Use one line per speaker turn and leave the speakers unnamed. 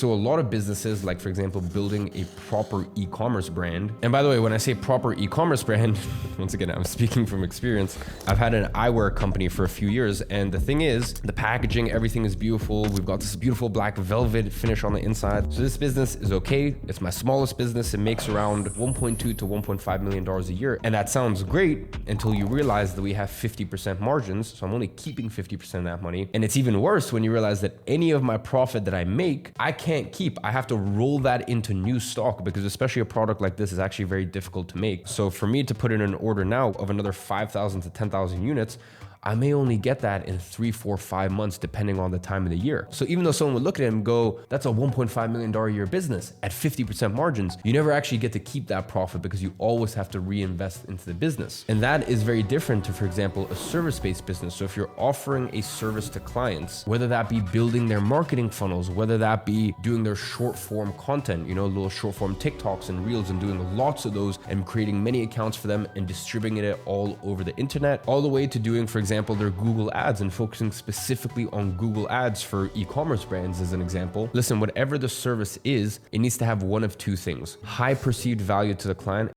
So a lot of businesses, like for example, building a proper e-commerce brand. And by the way, when I say proper e-commerce brand, once again, I'm speaking from experience. I've had an eyewear company for a few years. And the thing is, the packaging, everything is beautiful. We've got this beautiful black velvet finish on the inside. So this business is okay. It's my smallest business. It makes around $1.2 to $1.5 million a year. And that sounds great until you realize that we have 50% margins. So I'm only keeping 50% of that money. And it's even worse when you realize that any of my profit that I make, I can't keep. I have to roll that into new stock, because especially a product like this is actually very difficult to make. So for me to put in an order now of another 5,000 to 10,000 units, I may only get that in 3, 4, 5 months, depending on the time of the year. So even though someone would look at it and go, that's a $1.5 million a year business at 50% margins, you never actually get to keep that profit, because you always have to reinvest into the business. And that is very different to, for example, a service-based business. So if you're offering a service to clients, whether that be building their marketing funnels, whether that be doing their short form content, little short form TikToks and Reels, and doing lots of those and creating many accounts for them and distributing it all over the internet, all the way to doing, for example, their Google ads and focusing specifically on Google ads for e-commerce brands as an example. Listen, whatever the service is, it needs to have one of two things: high perceived value to the client